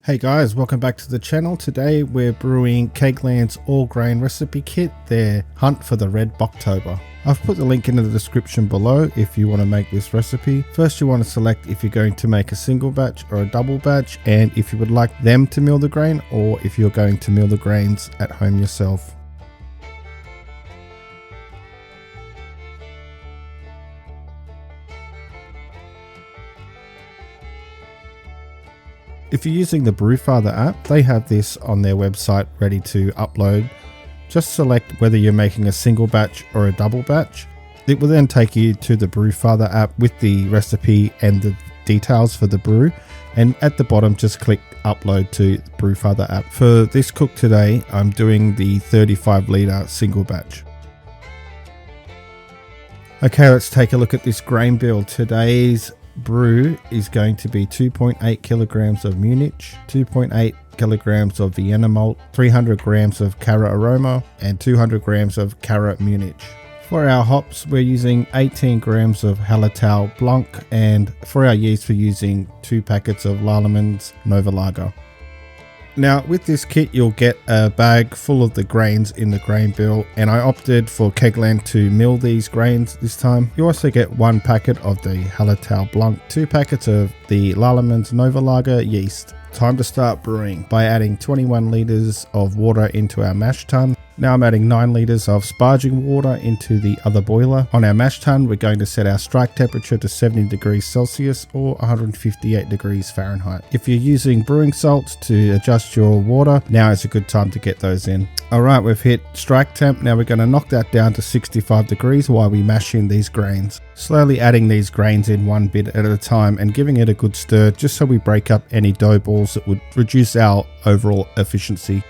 Hey guys, welcome back to the channel. Today we're brewing KegLand's all grain recipe kit, their Hunt for the Red Bocktober. I've put the link in the description below if you want to make this recipe. First you want to select if you're going to make a single batch or a double batch, and if you would like them to mill the grain or if you're going to mill the grains at home yourself. If you're using the Brewfather app, they have this on their website ready to upload. Just select whether you're making a single batch or a double batch. It will then take you to the Brewfather app with the recipe and the details for the brew. And at the bottom, just click upload to the Brewfather app. For this cook today, I'm doing the 35 litre single batch. Okay, let's take a look at this grain build. Today's brew is going to be 2.8 kilograms of Munich, 2.8 kilograms of Vienna malt, 300 grams of Cara Aroma, and 200 grams of Cara Munich. For our hops, we're using 18 grams of Hallertau Blanc, and for our yeast, we're using 2 packets of Lallemand Nova Lager. Now with this kit you'll get a bag full of the grains in the grain bill, and I opted for KegLand to mill these grains this time. You also get 1 packet of the Hallertau Blanc, 2 packets of the Lallemand Nova Lager yeast. Time to start brewing by adding 21 litres of water into our mash tun. Now I'm adding 9 litres of sparging water into the other boiler. On our mash tun, we're going to set our strike temperature to 70 degrees Celsius or 158 degrees Fahrenheit. If you're using brewing salts to adjust your water, now is a good time to get those in. Alright, we've hit strike temp. Now we're going to knock that down to 65 degrees while we mash in these grains. Slowly adding these grains in one bit at a time and giving it a good stir just so we break up any dough balls that would reduce our overall efficiency.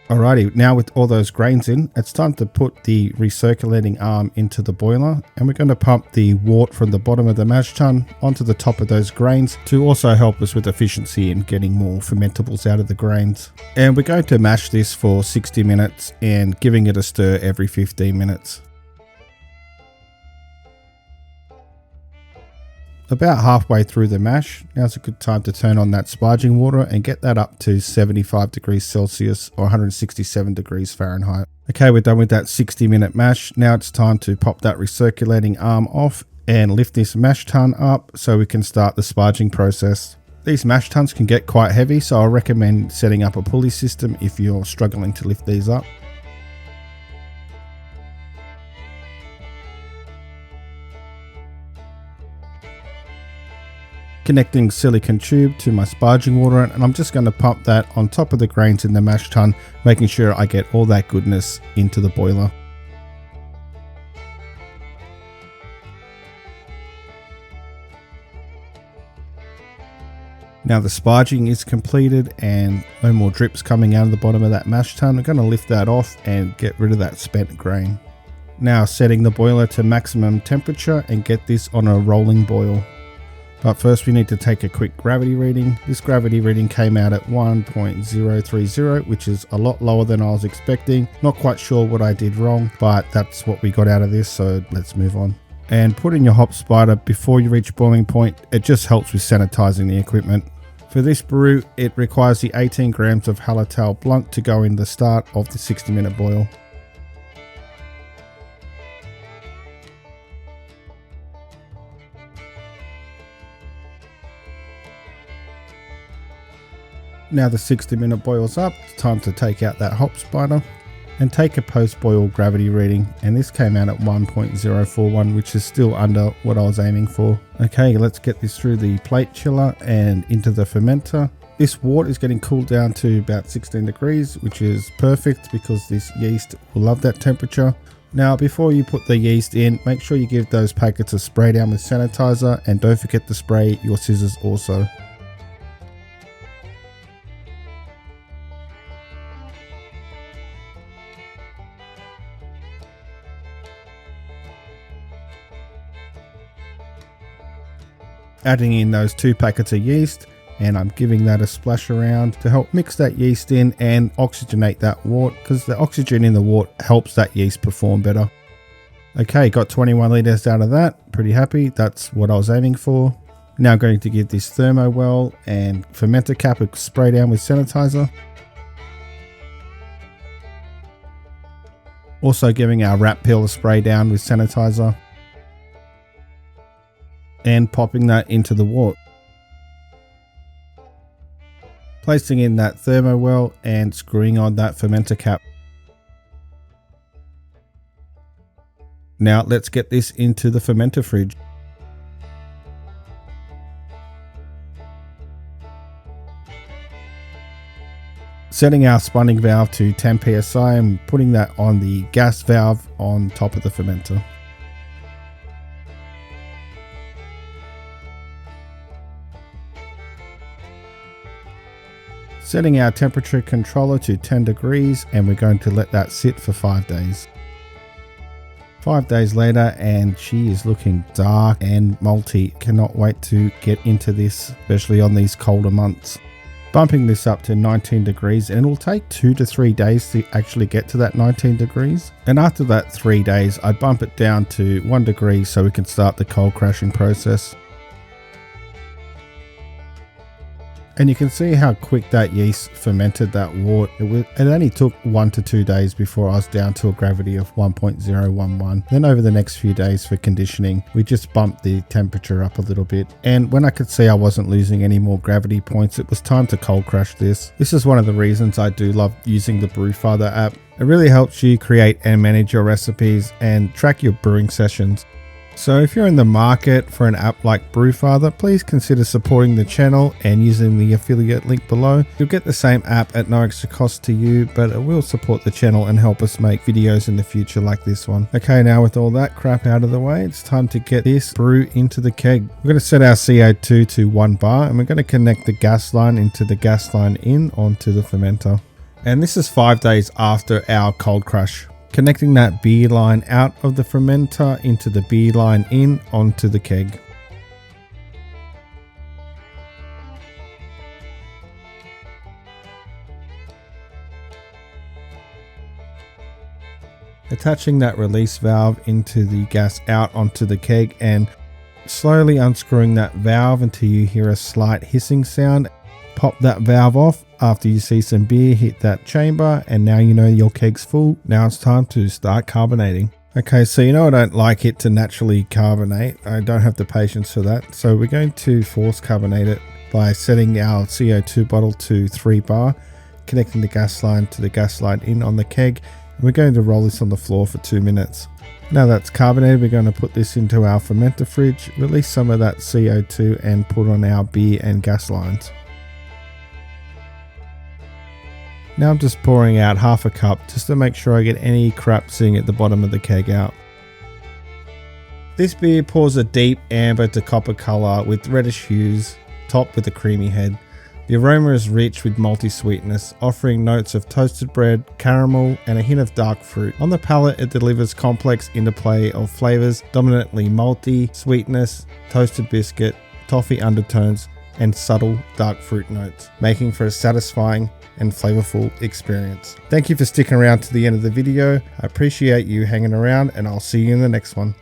Alrighty, now with all those grains in, it's time to put the recirculating arm into the boiler, and we're going to pump the wort from the bottom of the mash tun onto the top of those grains to also help us with efficiency in getting more fermentables out of the grains. And we're going to mash this for 60 minutes and giving it a stir every 15 minutes. About halfway through the mash, now's a good time to turn on that sparging water and get that up to 75 degrees Celsius or 167 degrees Fahrenheit. Okay, we're done with that 60-minute mash. Now it's time to pop that recirculating arm off and lift this mash tun up so we can start the sparging process. These mash tuns can get quite heavy, so I recommend setting up a pulley system if you're struggling to lift these up. Connecting silicone tube to my sparging water, and I'm just going to pump that on top of the grains in the mash tun, making sure I get all that goodness into the boiler. Now the sparging is completed and no more drips coming out of the bottom of that mash tun. I'm going to lift that off and get rid of that spent grain. Now setting the boiler to maximum temperature and get this on a rolling boil. But first we need to take a quick gravity reading. This gravity reading came out at 1.030, which is a lot lower than I was expecting. Not quite sure what I did wrong, but that's what we got out of this, so let's move on. And put in your hop spider before you reach boiling point. It just helps with sanitizing the equipment. For this brew, it requires the 18 grams of Hallertau Blanc to go in the start of the 60-minute boil. Now the 60-minute boil's up, it's time to take out that hop spider and take a post-boil gravity reading, and this came out at 1.041, which is still under what I was aiming for. Okay, let's get this through the plate chiller and into the fermenter. This wort is getting cooled down to about 16 degrees, which is perfect because this yeast will love that temperature. Now before you put the yeast in, make sure you give those packets a spray down with sanitizer, and don't forget to spray your scissors also. Adding in those 2 packets of yeast, and I'm giving that a splash around to help mix that yeast in and oxygenate that wort, because the oxygen in the wort helps that yeast perform better. Okay, got 21 litres out of that. Pretty happy. That's what I was aiming for. Now going to give this thermo well and fermenter cap a spray down with sanitizer. Also giving our wrap peel a spray down with sanitizer. And popping that into the wort. Placing in that thermo well and screwing on that fermenter cap. Now let's get this into the fermenter fridge. Setting our spunning valve to 10 psi and putting that on the gas valve on top of the fermenter. Setting our temperature controller to 10 degrees and we're going to let that sit for 5 days. 5 days later and she is looking dark and malty. Cannot wait to get into this, especially on these colder months. Bumping this up to 19 degrees and it will take 2 to 3 days to actually get to that 19 degrees. And after that 3 days, I bump it down to 1 degree so we can start the cold crashing process. And you can see how quick that yeast fermented that wort. It only took 1 to 2 days before I was down to a gravity of 1.011. Then over the next few days for conditioning, we just bumped the temperature up a little bit. And when I could see I wasn't losing any more gravity points, it was time to cold crash this. This is one of the reasons I do love using the Brewfather app. It really helps you create and manage your recipes and track your brewing sessions. So if you're in the market for an app like Brewfather, please consider supporting the channel and using the affiliate link below. You'll get the same app at no extra cost to you, but it will support the channel and help us make videos in the future like this one. Okay, now with all that crap out of the way, it's time to get this brew into the keg. We're going to set our CO2 to 1 bar and we're going to connect the gas line into the gas line in onto the fermenter. And this is 5 days after our cold crush. Connecting that beer line out of the fermenter into the beer line in onto the keg. Attaching that release valve into the gas out onto the keg and slowly unscrewing that valve until you hear a slight hissing sound. Pop that valve off after you see some beer hit that chamber and now you know your keg's full. Now it's time to start carbonating. Okay, so you know I don't like it to naturally carbonate. I don't have the patience for that. So we're going to force carbonate it by setting our CO2 bottle to 3 bar, connecting the gas line to the gas line in on the keg. And we're going to roll this on the floor for 2 minutes. Now that's carbonated, we're going to put this into our fermenter fridge, release some of that CO2 and put on our beer and gas lines. Now I'm just pouring out half a cup just to make sure I get any crap sitting at the bottom of the keg out. This beer pours a deep amber to copper colour with reddish hues, topped with a creamy head. The aroma is rich with malty sweetness, offering notes of toasted bread, caramel and a hint of dark fruit. On the palate it delivers complex interplay of flavours, dominantly malty, sweetness, toasted biscuit, toffee undertones and subtle dark fruit notes, making for a satisfying and flavorful experience. Thank you for sticking around to the end of the video. I appreciate you hanging around and I'll see you in the next one.